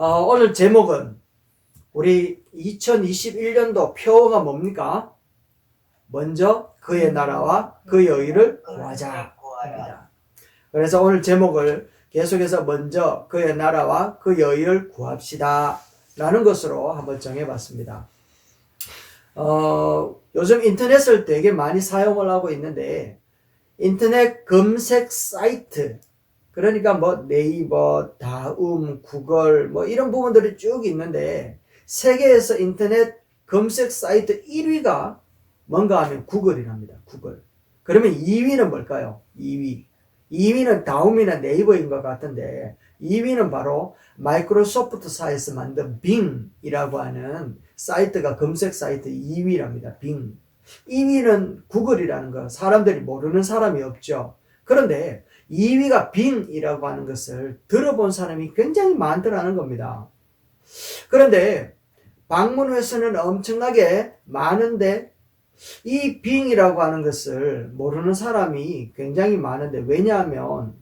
오늘 제목은 우리 2021년도 표어가 뭡니까? 먼저 그의 나라와 그의 의를 구하자 합니다. 그래서 오늘 제목을 계속해서 먼저 그의 나라와 그의 의를 구합시다 라는 것으로 한번 정해봤습니다. 요즘 인터넷을 되게 많이 사용을 하고 있는데 인터넷 검색 사이트, 그러니까 뭐 네이버, 다음, 구글 뭐 이런 부분들이 쭉 있는데 세계에서 인터넷 검색 사이트 1위가 뭔가 하면 구글이랍니다. 구글. 그러면 2위는 뭘까요? 2위는 다음이나 네이버인 것 같은데 2위는 바로 마이크로소프트사에서 만든 빙이라고 하는 사이트가 검색 사이트 2위랍니다. 빙. 2위는 구글이라는 거 사람들이 모르는 사람이 없죠. 그런데 2위가 빙이라고 하는 것을 들어본 사람이 굉장히 많더라는 겁니다. 그런데 방문 횟수는 엄청나게 많은데 이 빙이라고 하는 것을 모르는 사람이 굉장히 많은데, 왜냐하면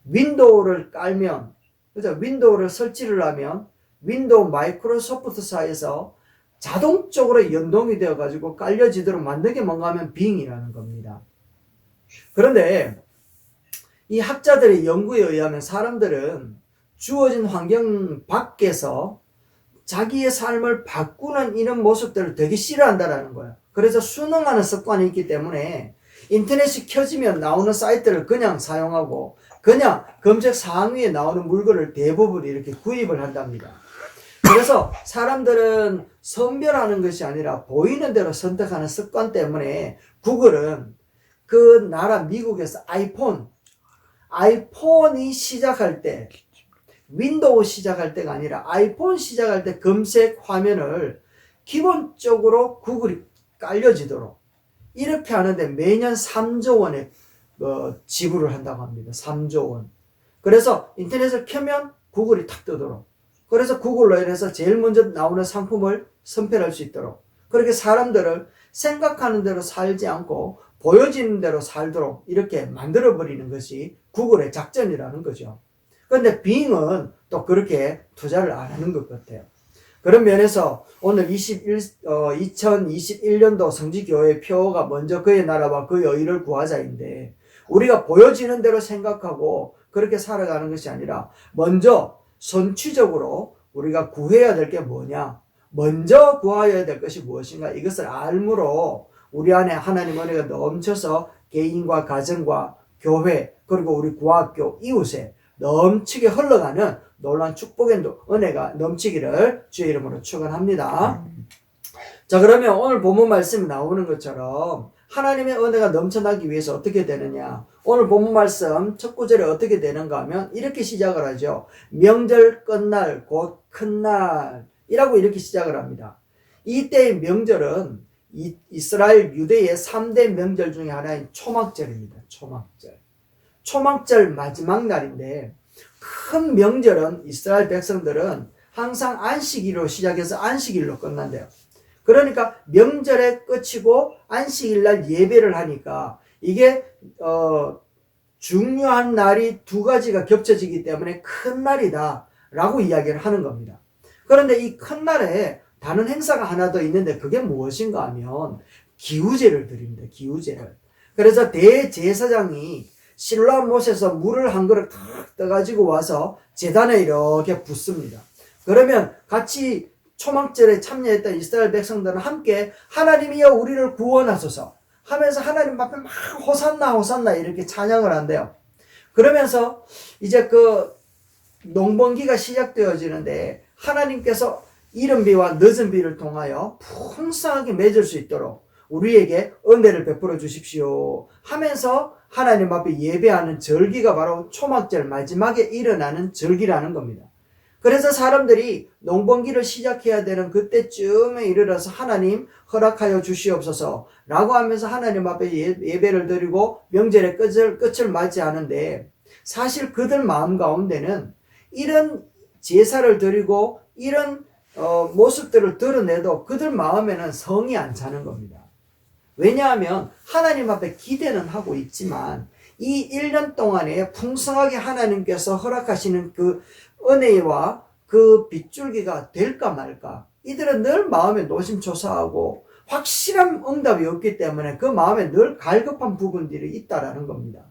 윈도우를 깔면, 그죠? 윈도우를 설치를 하면 윈도우 마이크로소프트사에서 자동적으로 연동이 되어 가지고 깔려지도록 만든 게 뭔가 하면 빙이라는 겁니다. 그런데 이 학자들의 연구에 의하면 사람들은 주어진 환경 밖에서 자기의 삶을 바꾸는 이런 모습들을 되게 싫어한다라는 거예요. 그래서 순응하는 습관이 있기 때문에 인터넷이 켜지면 나오는 사이트를 그냥 사용하고 그냥 검색 상위에 나오는 물건을 대부분 이렇게 구입을 한답니다. 그래서 사람들은 선별하는 것이 아니라 보이는 대로 선택하는 습관 때문에 구글은 그 나라 미국에서 아이폰이 시작할 때, 윈도우 시작할 때가 아니라 아이폰 시작할 때 검색 화면을 기본적으로 구글이 깔려지도록 이렇게 하는데 매년 3조 원의 지불을 한다고 합니다. 3조 원. 그래서 인터넷을 켜면 구글이 탁 뜨도록. 그래서 구글로 인해서 제일 먼저 나오는 상품을 선별할 수 있도록. 그렇게 사람들을 생각하는 대로 살지 않고 보여지는 대로 살도록 이렇게 만들어버리는 것이 구글의 작전이라는 거죠. 그런데 빙은 또 그렇게 투자를 안 하는 것 같아요. 그런 면에서 오늘 2021년도 성지교회 표어가 먼저 그의 나라와 그의 의를 구하자인데, 우리가 보여지는 대로 생각하고 그렇게 살아가는 것이 아니라 먼저 선취적으로 우리가 구해야 될 게 뭐냐, 먼저 구하여야 될 것이 무엇인가, 이것을 알므로 우리 안에 하나님 은혜가 넘쳐서 개인과 가정과 교회 그리고 우리 구학교 이웃에 넘치게 흘러가는 놀라운 축복의 은혜가 넘치기를 주의 이름으로 축원합니다. 자, 그러면 오늘 본문 말씀이 나오는 것처럼 하나님의 은혜가 넘쳐나기 위해서 어떻게 되느냐, 오늘 본문 말씀 첫 구절에 어떻게 되는가 하면 이렇게 시작을 하죠. 명절 끝날 곧 큰날이라고 이렇게 시작을 합니다. 이때의 명절은 이스라엘 유대의 3대 명절 중에 하나인 초막절입니다. 초막절 마지막 날인데, 큰 명절은 이스라엘 백성들은 항상 안식일로 시작해서 안식일로 끝난대요. 그러니까 명절에 끝이고 안식일 날 예배를 하니까 이게 중요한 날이 두 가지가 겹쳐지기 때문에 큰 날이다 라고 이야기를 하는 겁니다. 그런데 이 큰 날에 다른 행사가 하나 더 있는데 그게 무엇인가 하면 기우제를 드립니다. 기우제를. 그래서 대제사장이 실로암 못에서 물을 한 그릇 탁 떠가지고 와서 제단에 이렇게 붓습니다. 그러면 같이 초막절에 참여했던 이스라엘 백성들은 함께 하나님이여 우리를 구원하소서 하면서 하나님 앞에 막 호산나 호산나 이렇게 찬양을 한대요. 그러면서 이제 그 농번기가 시작되어지는데 하나님께서 이른 비와 늦은 비를 통하여 풍성하게 맺을 수 있도록 우리에게 은혜를 베풀어 주십시오 하면서 하나님 앞에 예배하는 절기가 바로 초막절 마지막에 일어나는 절기라는 겁니다. 그래서 사람들이 농번기를 시작해야 되는 그때쯤에 이르러서 하나님 허락하여 주시옵소서 라고 하면서 하나님 앞에 예배를 드리고 명절의 끝을 맞이하는데, 사실 그들 마음 가운데는 이런 제사를 드리고 이런 모습들을 드러내도 그들 마음에는 성이 안 차는 겁니다. 왜냐하면 하나님 앞에 기대는 하고 있지만 이 1년 동안에 풍성하게 하나님께서 허락하시는 그 은혜와 그 빗줄기가 될까 말까. 이들은 늘 마음에 노심초사하고 확실한 응답이 없기 때문에 그 마음에 늘 갈급한 부분들이 있다라는 겁니다.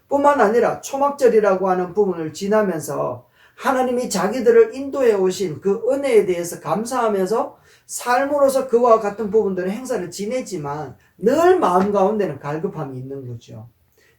뿐만 아니라 초막절이라고 하는 부분을 지나면서 하나님이 자기들을 인도해 오신 그 은혜에 대해서 감사하면서 삶으로서 그와 같은 부분들의 행사를 지내지만 늘 마음 가운데는 갈급함이 있는 거죠.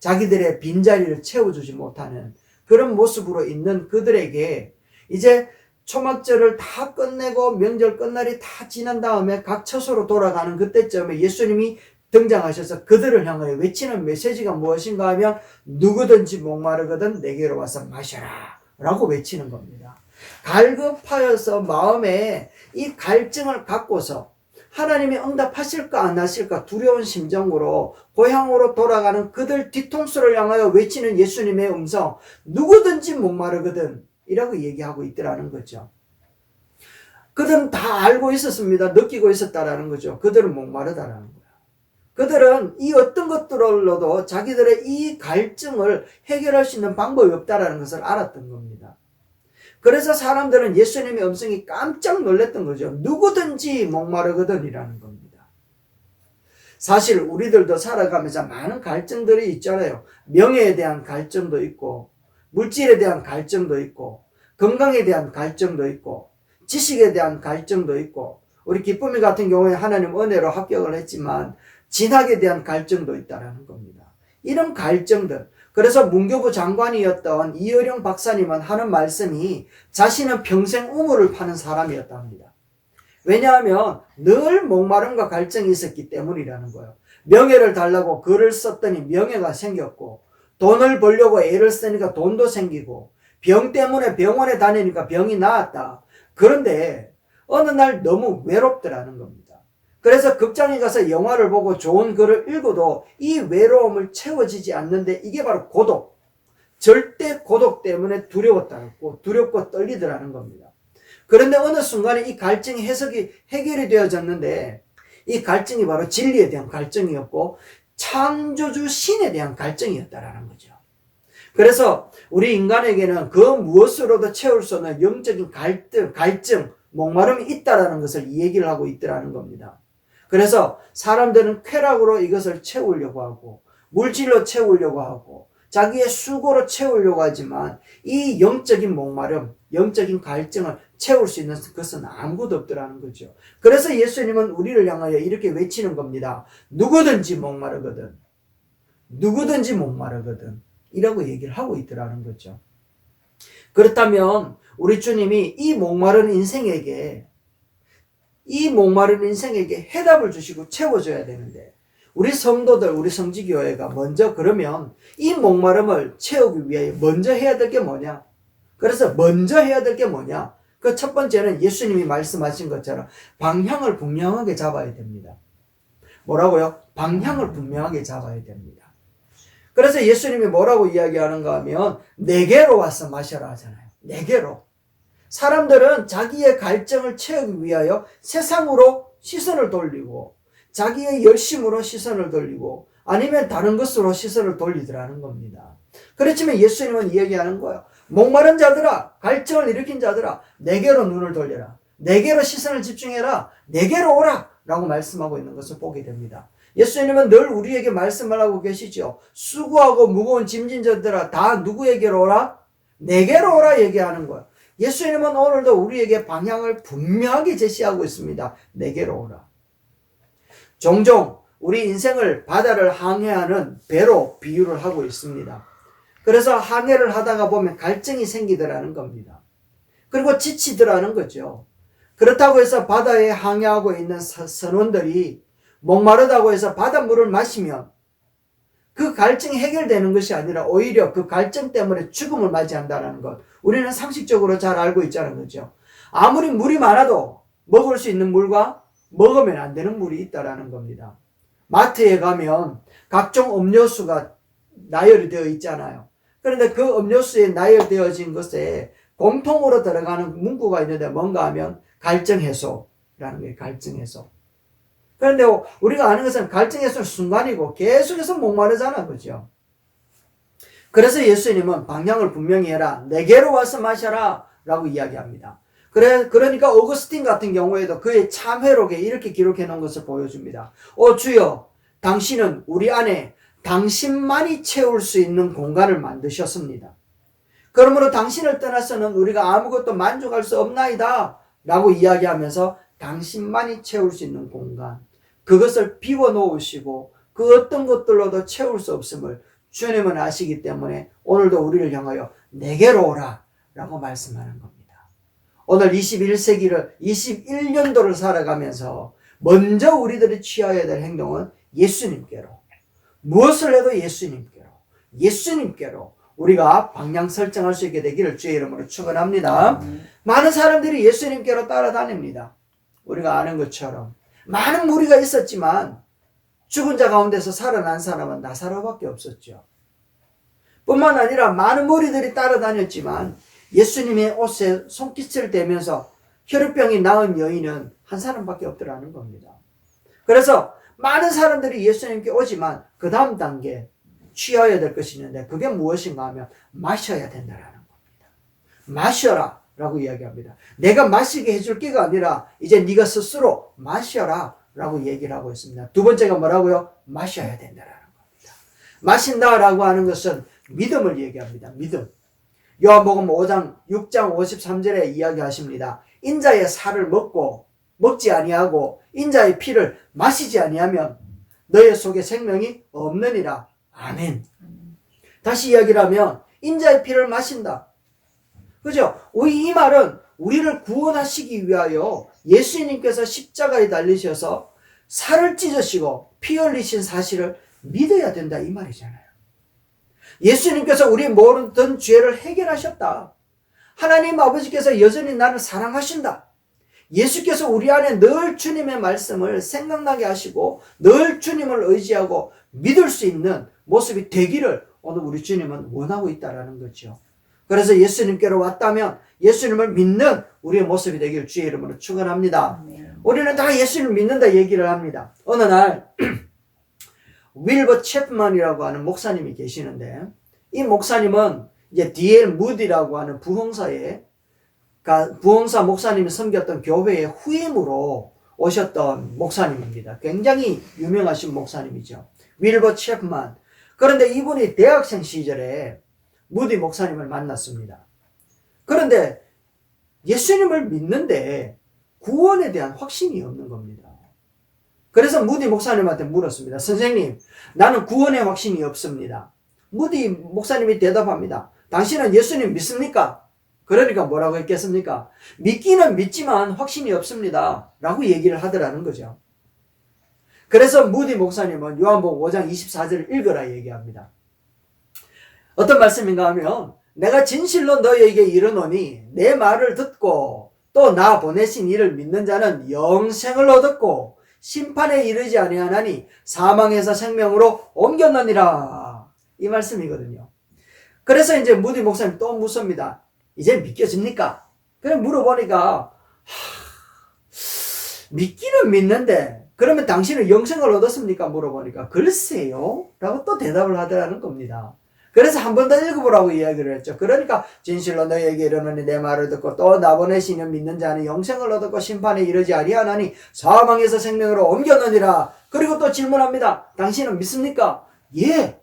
자기들의 빈자리를 채워주지 못하는 그런 모습으로 있는 그들에게 이제 초막절을 다 끝내고 명절 끝날이 다 지난 다음에 각 처소로 돌아가는 그때쯤에 예수님이 등장하셔서 그들을 향하여 외치는 메시지가 무엇인가 하면 누구든지 목마르거든 내게로 와서 마셔라 라고 외치는 겁니다. 갈급하여서 마음에 이 갈증을 갖고서 하나님이 응답하실까 안 하실까 두려운 심정으로 고향으로 돌아가는 그들 뒤통수를 향하여 외치는 예수님의 음성, 누구든지 목마르거든 이라고 얘기하고 있더라는 거죠. 그들은 다 알고 있었습니다. 느끼고 있었다라는 거죠. 그들은 목마르다라는 거예요. 그들은 이 어떤 것들로도 자기들의 이 갈증을 해결할 수 있는 방법이 없다라는 것을 알았던 겁니다. 그래서 사람들은 예수님의 음성이 깜짝 놀랐던 거죠. 누구든지 목마르거든이라는 겁니다. 사실 우리들도 살아가면서 많은 갈증들이 있잖아요. 명예에 대한 갈증도 있고, 물질에 대한 갈증도 있고, 건강에 대한 갈증도 있고, 지식에 대한 갈증도 있고, 우리 기쁨이 같은 경우에 하나님 은혜로 합격을 했지만 진학에 대한 갈증도 있다는 겁니다. 이런 갈증들, 그래서 문교부 장관이었던 이어령 박사님은 하는 말씀이 자신은 평생 우물을 파는 사람이었답니다. 왜냐하면 늘 목마름과 갈증이 있었기 때문이라는 거예요. 명예를 달라고 글을 썼더니 명예가 생겼고, 돈을 벌려고 애를 쓰니까 돈도 생기고, 병 때문에 병원에 다니니까 병이 나았다. 그런데 어느 날 너무 외롭더라는 겁니다. 그래서 극장에 가서 영화를 보고 좋은 글을 읽어도 이 외로움을 채워지지 않는데 이게 바로 고독. 절대 고독 때문에 두렵고 떨리더라는 겁니다. 그런데 어느 순간에 이 갈증이 해결이 되어졌는데 이 갈증이 바로 진리에 대한 갈증이었고 창조주 신에 대한 갈증이었다라는 거죠. 그래서 우리 인간에게는 그 무엇으로도 채울 수 없는 영적인 갈증, 목마름이 있다라는 것을 이 얘기를 하고 있더라는 겁니다. 그래서 사람들은 쾌락으로 이것을 채우려고 하고 물질로 채우려고 하고 자기의 수고로 채우려고 하지만 이 영적인 목마름, 영적인 갈증을 채울 수 있는 것은 아무것도 없더라는 거죠. 그래서 예수님은 우리를 향하여 이렇게 외치는 겁니다. 누구든지 목마르거든. 누구든지 목마르거든. 이라고 얘기를 하고 있더라는 거죠. 그렇다면 우리 주님이 이 목마른 인생에게 해답을 주시고 채워줘야 되는데 우리 성도들, 우리 성지교회가 먼저 그러면 이 목마름을 채우기 위해 먼저 해야 될 게 뭐냐? 그래서 먼저 해야 될 게 뭐냐? 그 첫 번째는 예수님이 말씀하신 것처럼 방향을 분명하게 잡아야 됩니다. 뭐라고요? 방향을 분명하게 잡아야 됩니다. 그래서 예수님이 뭐라고 이야기하는가 하면 내게로 와서 마셔라 하잖아요. 내게로. 사람들은 자기의 갈증을 채우기 위하여 세상으로 시선을 돌리고 자기의 열심으로 시선을 돌리고 아니면 다른 것으로 시선을 돌리더라는 겁니다. 그렇지만 예수님은 이야기하는 거예요. 목마른 자들아, 갈증을 일으킨 자들아, 내게로 눈을 돌려라. 내게로 시선을 집중해라. 내게로 오라. 라고 말씀하고 있는 것을 보게 됩니다. 예수님은 늘 우리에게 말씀을 하고 계시죠. 수고하고 무거운 짐진 자들아 다 누구에게로 오라? 내게로 오라 얘기하는 거예요. 예수님은 오늘도 우리에게 방향을 분명하게 제시하고 있습니다. 내게로 오라. 종종 우리 인생을 바다를 항해하는 배로 비유를 하고 있습니다. 그래서 항해를 하다가 보면 갈증이 생기더라는 겁니다. 그리고 지치더라는 거죠. 그렇다고 해서 바다에 항해하고 있는 선원들이 목마르다고 해서 바닷물을 마시면 그 갈증이 해결되는 것이 아니라 오히려 그 갈증 때문에 죽음을 맞이한다는 것. 우리는 상식적으로 잘 알고 있자는 거죠. 아무리 물이 많아도 먹을 수 있는 물과 먹으면 안 되는 물이 있다는 겁니다. 마트에 가면 각종 음료수가 나열이 되어 있잖아요. 그런데 그 음료수에 나열되어진 것에 공통으로 들어가는 문구가 있는데 뭔가 하면 갈증 해소라는 게 갈증 해소. 그런데 우리가 아는 것은 갈증 해소는 순간이고 계속해서 목마르잖아, 그죠? 그래서 예수님은 방향을 분명히 해라. 내게로 와서 마셔라. 라고 이야기합니다. 그러니까 어거스틴 같은 경우에도 그의 참회록에 이렇게 기록해 놓은 것을 보여줍니다. 주여, 당신은 우리 안에 당신만이 채울 수 있는 공간을 만드셨습니다. 그러므로 당신을 떠나서는 우리가 아무것도 만족할 수 없나이다 라고 이야기하면서 당신만이 채울 수 있는 공간, 그것을 비워 놓으시고 그 어떤 것들로도 채울 수 없음을 주님은 아시기 때문에 오늘도 우리를 향하여 내게로 오라 라고 말씀하는 겁니다. 오늘 21세기를 21년도를 살아가면서 먼저 우리들이 취해야 될 행동은 예수님께로, 무엇을 해도 예수님께로 우리가 방향 설정할 수 있게 되기를 주의 이름으로 축원합니다. 많은 사람들이 예수님께로 따라다닙니다. 우리가 아는 것처럼 많은 무리가 있었지만 죽은 자 가운데서 살아난 사람은 나사로밖에 없었죠. 뿐만 아니라 많은 무리들이 따라다녔지만 예수님의 옷에 손깃을 대면서 혈루병이 나은 여인은 한 사람밖에 없더라는 겁니다. 그래서 많은 사람들이 예수님께 오지만 그 다음 단계 취해야 될 것이 있는데 그게 무엇인가 하면 마셔야 된다는 겁니다. 마셔라 라고 이야기합니다. 내가 마시게 해줄 게가 아니라 이제 네가 스스로 마셔라 라고 얘기를 하고 있습니다. 두 번째가 뭐라고요? 마셔야 된다는 겁니다. 마신다라고 하는 것은 믿음을 얘기합니다. 믿음. 요한복음 5장 6장 53절에 이야기하십니다. 인자의 살을 먹지 아니하고 인자의 피를 마시지 아니하면 너의 속에 생명이 없느니라. 아멘. 다시 이야기를 하면 인자의 피를 마신다. 그죠? 이 말은 우리를 구원하시기 위하여 예수님께서 십자가에 달리셔서 살을 찢으시고 피 흘리신 사실을 믿어야 된다 이 말이잖아요. 예수님께서 우리 모든 죄를 해결하셨다. 하나님 아버지께서 여전히 나를 사랑하신다. 예수께서 우리 안에 늘 주님의 말씀을 생각나게 하시고 늘 주님을 의지하고 믿을 수 있는 모습이 되기를 오늘 우리 주님은 원하고 있다는 거죠. 그래서 예수님께로 왔다면 예수님을 믿는 우리의 모습이 되기를 주의 이름으로 축원합니다. 우리는 다 예수님을 믿는다 얘기를 합니다. 어느 날 윌버 챕만이라고 하는 목사님이 계시는데 이 목사님은 이제 D.L. 무디라고 하는 부흥사 목사님이 섬겼던 교회의 후임으로 오셨던 목사님입니다. 굉장히 유명하신 목사님이죠. 윌버 챕만. 그런데 이분이 대학생 시절에 무디 목사님을 만났습니다. 그런데 예수님을 믿는데 구원에 대한 확신이 없는 겁니다. 그래서 무디 목사님한테 물었습니다. 선생님, 나는 구원의 확신이 없습니다. 무디 목사님이 대답합니다. 당신은 예수님 믿습니까? 그러니까 뭐라고 했겠습니까? 믿기는 믿지만 확신이 없습니다. 라고 얘기를 하더라는 거죠. 그래서 무디 목사님은 요한복음 5장 24절을 읽어라 얘기합니다. 어떤 말씀인가 하면 내가 진실로 너희에게 이르노니 내 말을 듣고 또 나 보내신 이를 믿는 자는 영생을 얻었고 심판에 이르지 아니하나니 사망에서 생명으로 옮겼느니라. 이 말씀이거든요. 그래서 이제 무디 목사님 또 묻습니다. 이제 믿겨집니까? 그래 물어보니까 믿기는 믿는데 그러면 당신은 영생을 얻었습니까? 물어보니까 글쎄요 라고 또 대답을 하더라는 겁니다. 그래서 한 번 더 읽어보라고 이야기를 했죠. 그러니까 진실로 너희에게 이르노니 내 말을 듣고 또 나 보내시는 믿는 자는 영생을 얻었고 심판에 이르지 아니하나니 사망에서 생명으로 옮겼느니라. 그리고 또 질문합니다. 당신은 믿습니까? 예.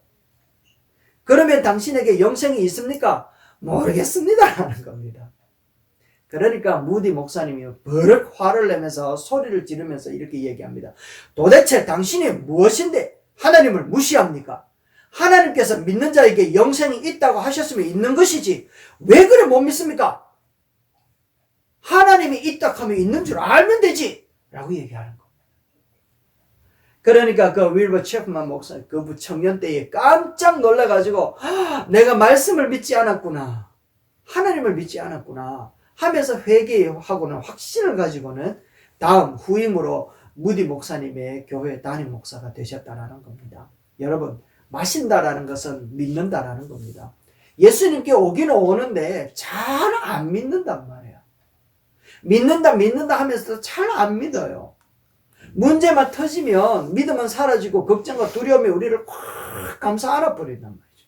그러면 당신에게 영생이 있습니까? 모르겠습니다 라는 겁니다. 그러니까 무디 목사님이 버럭 화를 내면서 소리를 지르면서 이렇게 얘기합니다. 도대체 당신이 무엇인데 하나님을 무시합니까? 하나님께서 믿는 자에게 영생이 있다고 하셨으면 있는 것이지 왜 그래 못 믿습니까? 하나님이 있다 하면 있는 줄 알면 되지 라고 얘기하는 겁니다. 그러니까 그 윌버 챕만 목사 그 청년 때에 깜짝 놀라가지고 내가 말씀을 믿지 않았구나, 하나님을 믿지 않았구나 하면서 회개하고는 확신을 가지고는 다음 후임으로 무디 목사님의 교회 담임 목사가 되셨다는 겁니다. 여러분, 마신다라는 것은 믿는다라는 겁니다. 예수님께 오기는 오는데 잘 안 믿는단 말이에요. 믿는다 하면서도 잘 안 믿어요. 문제만 터지면 믿음은 사라지고 걱정과 두려움이 우리를 꽉 감싸 안아버린단 말이죠.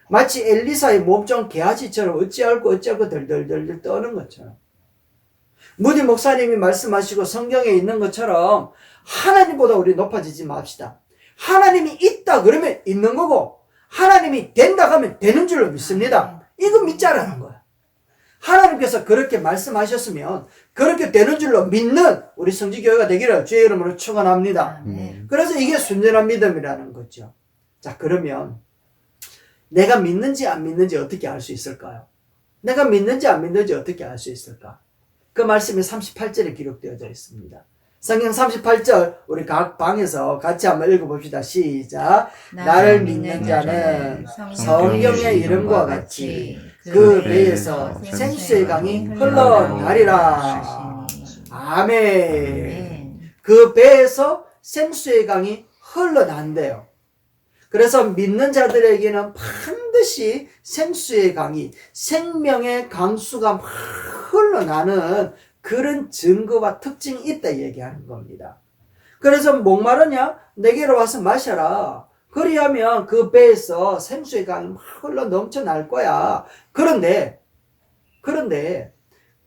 마치 엘리사의 몸종 개아지처럼 어찌할고 덜덜덜덜 떠는 것처럼. 무디 목사님이 말씀하시고 성경에 있는 것처럼 하나님보다 우리 높아지지 맙시다. 하나님이 있다 그러면 있는 거고 하나님이 된다 하면 되는 줄로 믿습니다. 이거 믿자라는 거야. 하나님께서 그렇게 말씀하셨으면 그렇게 되는 줄로 믿는 우리 성지교회가 되기를 주의 이름으로 축원합니다. 그래서 이게 순전한 믿음이라는 거죠. 자, 그러면 내가 믿는지 안 믿는지 어떻게 알 수 있을까요? 내가 믿는지 안 믿는지 어떻게 알 수 있을까? 그 말씀이 38절에 기록되어져 있습니다. 성경 38절 우리 각 방에서 같이 한번 읽어봅시다. 시작. 나를 믿는 자는 성경의 이름과 같이 그 배에서 생수의 강이 흘러나리라. 아멘. 그 배에서 생수의 강이 흘러난대요. 그래서 믿는 자들에게는 반드시 생수의 강이, 생명의 강수가 막 흘러나는 그런 증거와 특징이 있다 얘기하는 겁니다. 그래서 목마르냐? 내게로 와서 마셔라. 그리하면 그 배에서 생수의 강이 막 흘러 넘쳐날 거야. 그런데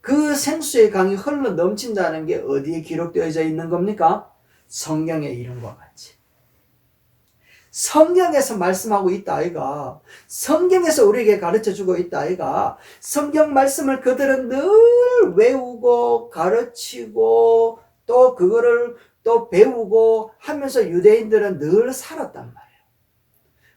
그 생수의 강이 흘러 넘친다는 게 어디에 기록되어져 있는 겁니까? 성경의 이름과 같이. 성경에서 말씀하고 있다 아이가. 성경에서 우리에게 가르쳐주고 있다 아이가. 성경 말씀을 그들은 늘 외우고 가르치고 또 그거를 또 배우고 하면서 유대인들은 늘 살았단 말이에요.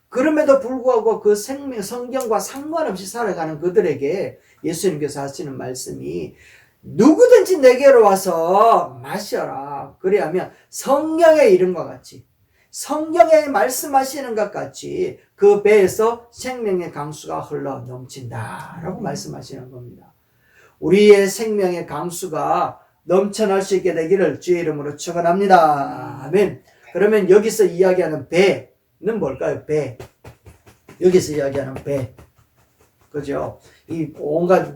그럼에도 불구하고 그 성경과 상관없이 살아가는 그들에게 예수님께서 하시는 말씀이 누구든지 내게로 와서 마셔라. 그래야면 성경의 이름과 같이 성경에 말씀하시는 것 같이 그 배에서 생명의 강수가 흘러 넘친다라고 말씀하시는 겁니다. 우리의 생명의 강수가 넘쳐날 수 있게 되기를 주의 이름으로 축원합니다. 아멘. 그러면 여기서 이야기하는 배는 뭘까요? 배. 여기서 이야기하는 배. 그죠? 이 온갖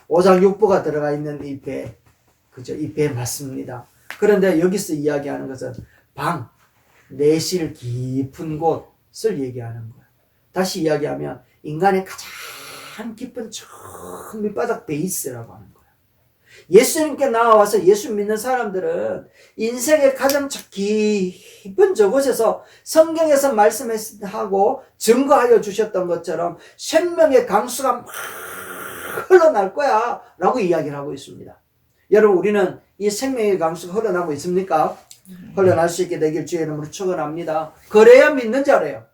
오장육부가 들어가 있는 이 배. 그죠? 이 배 맞습니다. 그런데 여기서 이야기하는 것은 방, 내실 깊은 곳을 얘기하는 거예요. 다시 이야기하면 인간의 가장 깊은 저 밑바닥 베이스라고 하는 거예요. 예수님께 나와서 예수 믿는 사람들은 인생의 가장 깊은 저곳에서 성경에서 말씀하고 증거하여 주셨던 것처럼 생명의 강수가 막 흘러날 거야 라고 이야기를 하고 있습니다. 여러분, 우리는 이 생명의 강수가 흘러나고 있습니까? 흘러날 수 있게 되길 주의 이름으로 축원합니다. 그래야 믿는 자래요.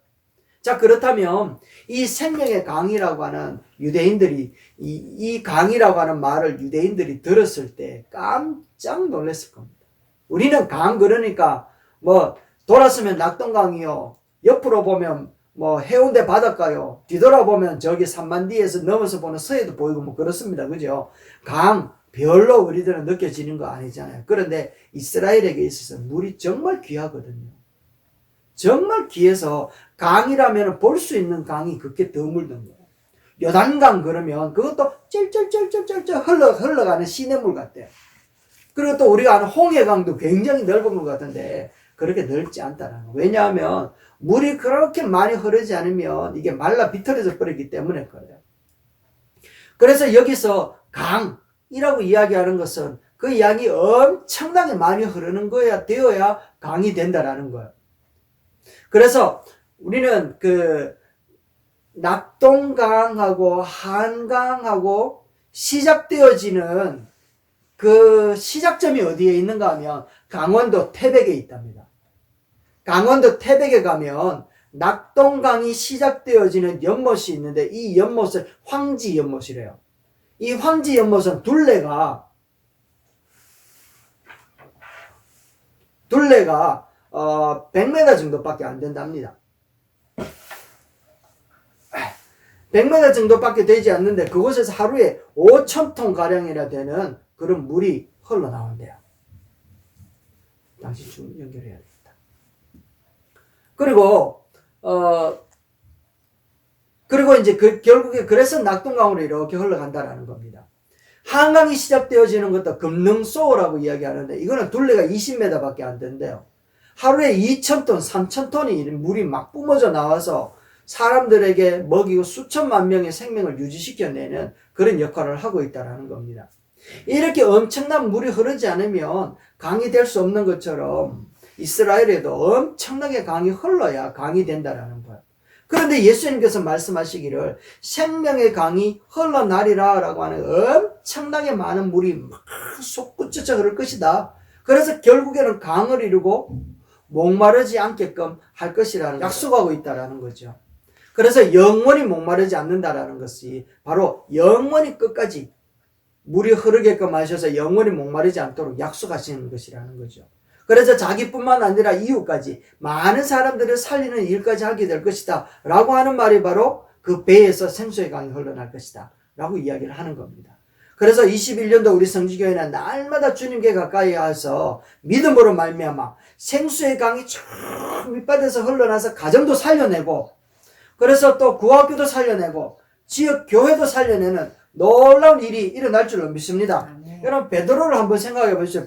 자, 그렇다면 이 생명의 강이라고 하는 유대인들이 이 강이라고 하는 말을 유대인들이 들었을 때 깜짝 놀랐을 겁니다. 우리는 강 그러니까 뭐 돌았으면 낙동강이요, 옆으로 보면 뭐 해운대 바닷가요, 뒤돌아보면 저기 산만디에서 넘어서 보는 서해도 보이고 뭐 그렇습니다. 그죠? 강 별로 우리들은 느껴지는 거 아니잖아요. 그런데 이스라엘에게 있어서 물이 정말 귀하거든요. 정말 귀해서 강이라면 볼 수 있는 강이 그렇게 드물던 거예요. 요단강 그러면 그것도 쩔쩔쩔쩔쩔 흘러가는 시냇물 같대요. 그리고 또 우리가 아는 홍해강도 굉장히 넓은 것 같은데 그렇게 넓지 않다는 거예요. 왜냐하면 물이 그렇게 많이 흐르지 않으면 이게 말라 비틀어져 버리기 때문에 그래요. 그래서 여기서 강이라고 이야기하는 것은 그 양이 엄청나게 많이 흐르는 거야 되어야 강이 된다라는 거예요. 그래서 우리는 그 낙동강하고 한강하고 시작되어지는 그 시작점이 어디에 있는가 하면 강원도 태백에 있답니다. 강원도 태백에 가면 낙동강이 시작되어지는 연못이 있는데 이 연못을 황지 연못이래요. 이 황지 연못은 둘레가 100m 정도밖에 안 된답니다. 100m 정도밖에 되지 않는데 그곳에서 하루에 5,000톤 가량이나 되는 그런 물이 흘러나온대요. 당신 좀 연결해야겠다. 그리고 이제 결국에 그래서 낙동강으로 이렇게 흘러간다라는 겁니다. 한강이 시작되어지는 것도 금능소라고 이야기하는데 이거는 둘레가 20m 밖에 안 된대요. 하루에 2,000톤, 3,000톤이 물이 막 뿜어져 나와서 사람들에게 먹이고 수천만 명의 생명을 유지시켜내는 그런 역할을 하고 있다는 겁니다. 이렇게 엄청난 물이 흐르지 않으면 강이 될 수 없는 것처럼 이스라엘에도 엄청나게 강이 흘러야 강이 된다라는 거예요. 그런데 예수님께서 말씀하시기를 생명의 강이 흘러나리라 라고 하는 엄청나게 많은 물이 막 솟구쳐서 흐를 것이다. 그래서 결국에는 강을 이루고 목마르지 않게끔 할 것이라는 약속하고 있다라는 거죠. 그래서 영원히 목마르지 않는다라는 것이 바로 영원히 끝까지 물이 흐르게끔 하셔서 영원히 목마르지 않도록 약속하시는 것이라는 거죠. 그래서 자기뿐만 아니라 이웃까지 많은 사람들을 살리는 일까지 하게 될 것이다 라고 하는 말이 바로 그 배에서 생수의 강이 흘러날 것이다 라고 이야기를 하는 겁니다. 그래서 21년도 우리 성지교회는 날마다 주님께 가까이 와서 믿음으로 말미암아 생수의 강이 쭉 밑바닥에서 흘러나서 가정도 살려내고, 그래서 또 구학교도 살려내고 지역 교회도 살려내는 놀라운 일이 일어날 줄로 믿습니다. 여러분, 베드로를 한번 생각해 보시죠.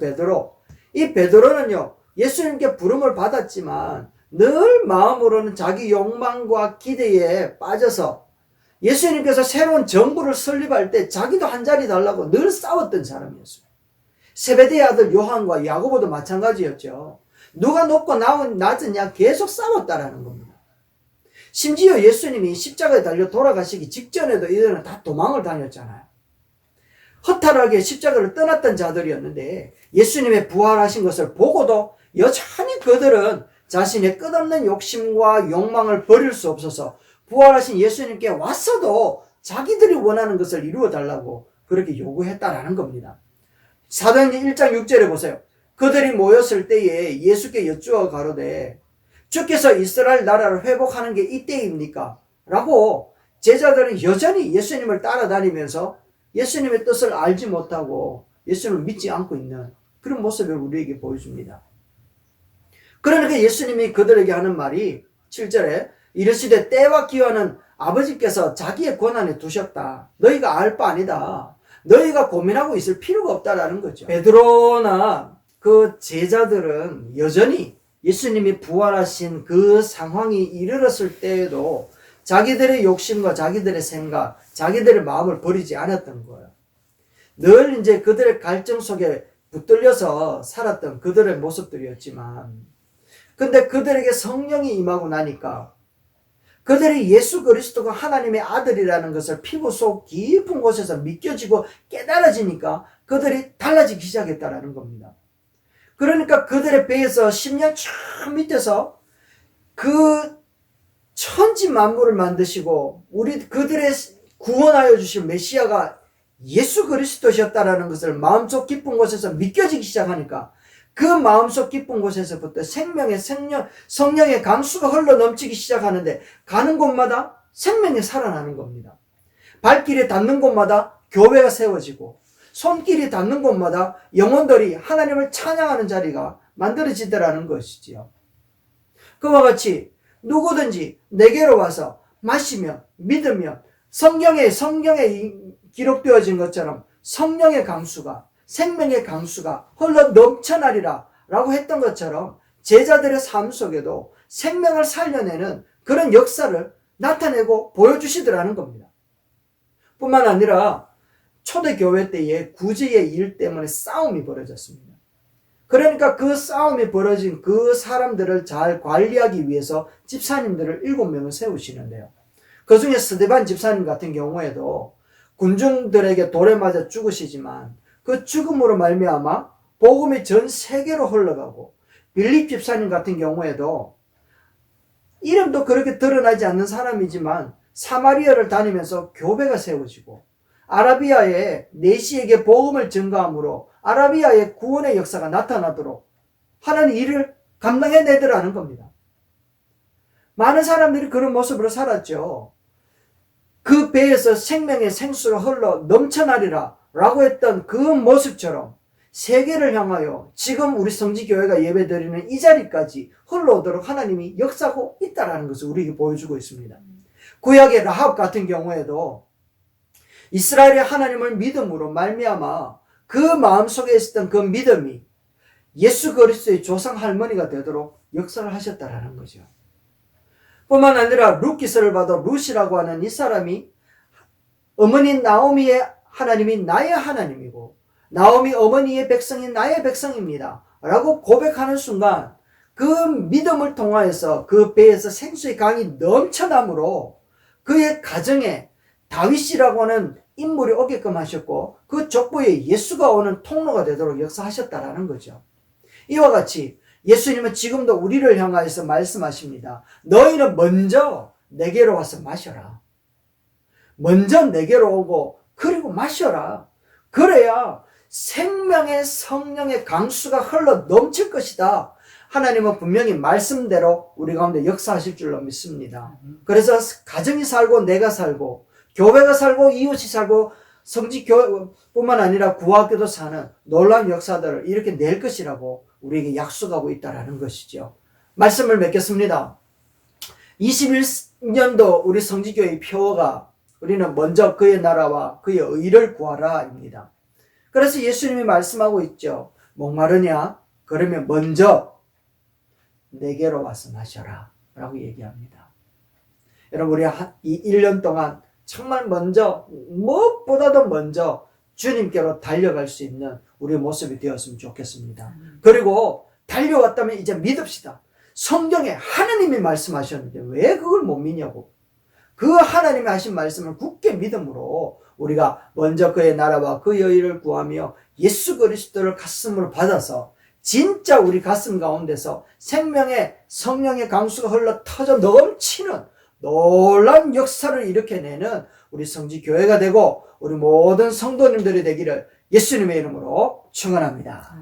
이 베드로는요, 예수님께 부름을 받았지만 늘 마음으로는 자기 욕망과 기대에 빠져서 예수님께서 새로운 정부를 설립할 때 자기도 한 자리 달라고 늘 싸웠던 사람이었어요. 세베대의 아들 요한과 야고보도 마찬가지였죠. 누가 높고 낮으냐 계속 싸웠다라는 겁니다. 심지어 예수님이 십자가에 달려 돌아가시기 직전에도 이들은 다 도망을 다녔잖아요. 허탈하게 십자가를 떠났던 자들이었는데 예수님의 부활하신 것을 보고도 여전히 그들은 자신의 끝없는 욕심과 욕망을 버릴 수 없어서 부활하신 예수님께 왔어도 자기들이 원하는 것을 이루어 달라고 그렇게 요구했다라는 겁니다. 사도행전 1장 6절에 보세요. 그들이 모였을 때에 예수께 여쭈어 가로되 주께서 이스라엘 나라를 회복하는 게 이때입니까? 라고 제자들은 여전히 예수님을 따라다니면서 예수님의 뜻을 알지 못하고 예수님을 믿지 않고 있는 그런 모습을 우리에게 보여줍니다. 그러니까 예수님이 그들에게 하는 말이 7절에 이르시되 때와 기한은 아버지께서 자기의 권한에 두셨다. 너희가 알 바 아니다. 너희가 고민하고 있을 필요가 없다라는 거죠. 베드로나 그 제자들은 여전히 예수님이 부활하신 그 상황이 이르렀을 때에도 자기들의 욕심과 자기들의 생각, 자기들의 마음을 버리지 않았던 거예요. 늘 이제 그들의 갈증 속에 붙들려서 살았던 그들의 모습들이었지만, 근데 그들에게 성령이 임하고 나니까 그들이 예수 그리스도가 하나님의 아들이라는 것을 피부 속 깊은 곳에서 믿겨지고 깨달아지니까 그들이 달라지기 시작했다라는 겁니다. 그러니까 그들의 배에서 10년 저 밑에서 그 천지 만물을 만드시고 그들의 구원하여 주실 메시아가 예수 그리스도셨다라는 것을 마음속 깊은 곳에서 믿겨지기 시작하니까 그 마음속 깊은 곳에서부터 성령의 강수가 흘러 넘치기 시작하는데 가는 곳마다 생명이 살아나는 겁니다. 발길이 닿는 곳마다 교회가 세워지고 손길이 닿는 곳마다 영혼들이 하나님을 찬양하는 자리가 만들어지더라는 것이지요. 그와 같이 누구든지 내게로 와서 마시며 믿으며 성경에 기록되어진 것처럼 성령의 강수가 생명의 강수가 흘러 넘쳐나리라 라고 했던 것처럼 제자들의 삶 속에도 생명을 살려내는 그런 역사를 나타내고 보여주시더라는 겁니다. 뿐만 아니라 초대교회 때에 구제의 일 때문에 싸움이 벌어졌습니다. 그러니까 그 싸움이 벌어진 그 사람들을 잘 관리하기 위해서 집사님들을 7명을 세우시는데요. 그 중에 스데반 집사님 같은 경우에도 군중들에게 돌에 맞아 죽으시지만 그 죽음으로 말미암아 복음이 전 세계로 흘러가고, 빌립 집사님 같은 경우에도 이름도 그렇게 드러나지 않는 사람이지만 사마리아를 다니면서 교회가 세워지고 아라비아의 내시에게 복음을 전가함으로 아라비아의 구원의 역사가 나타나도록 하는 일을 감당해내더라는 겁니다. 많은 사람들이 그런 모습으로 살았죠. 그 배에서 생명의 생수가 흘러 넘쳐나리라 라고 했던 그 모습처럼 세계를 향하여 지금 우리 성지교회가 예배드리는 이 자리까지 흘러오도록 하나님이 역사하고 있다는 것을 우리에게 보여주고 있습니다. 구약의 라합 같은 경우에도 이스라엘의 하나님을 믿음으로 말미암아 그 마음속에 있었던 그 믿음이 예수 그리스도의 조상 할머니가 되도록 역사를 하셨다라는 거죠. 뿐만 아니라 룻기서를 봐도 룻이라고 하는 이 사람이 어머니 나오미의 하나님이 나의 하나님이고 나오미 어머니의 백성이 나의 백성입니다 라고 고백하는 순간 그 믿음을 통하여서 그 배에서 생수의 강이 넘쳐나므로 그의 가정에 다윗이라고 하는 인물이 오게끔 하셨고 그 족보에 예수가 오는 통로가 되도록 역사하셨다라는 거죠. 이와 같이 예수님은 지금도 우리를 향하여서 말씀하십니다. 너희는 먼저 내게로 와서 마셔라. 먼저 내게로 오고 그리고 마셔라. 그래야 생명의 성령의 강수가 흘러 넘칠 것이다. 하나님은 분명히 말씀대로 우리 가운데 역사하실 줄로 믿습니다. 그래서 가정이 살고 내가 살고 교회가 살고 이웃이 살고 성지교회뿐만 아니라 구학교도 사는 놀라운 역사들을 이렇게 낼 것이라고 우리에게 약속하고 있다는 것이죠. 말씀을 맺겠습니다. 21년도 우리 성지교회의 표어가 우리는 먼저 그의 나라와 그의 의를 구하라 입니다. 그래서 예수님이 말씀하고 있죠. 목마르냐? 그러면 먼저 내게로 와서 마셔라 라고 얘기합니다. 여러분 우리 이 1년 동안 정말 먼저 무엇보다도 먼저 주님께로 달려갈 수 있는 우리의 모습이 되었으면 좋겠습니다. 그리고 달려왔다면 이제 믿읍시다. 성경에 하나님이 말씀하셨는데 왜 그걸 못 믿냐고. 그 하나님이 하신 말씀을 굳게 믿음으로 우리가 먼저 그의 나라와 그의 의를 구하며 예수 그리스도를 가슴으로 받아서 진짜 우리 가슴 가운데서 생명의 성령의 강수가 흘러 터져 넘치는 놀라운 역사를 일으켜내는 우리 성지교회가 되고 우리 모든 성도님들이 되기를 예수님의 이름으로 축원합니다.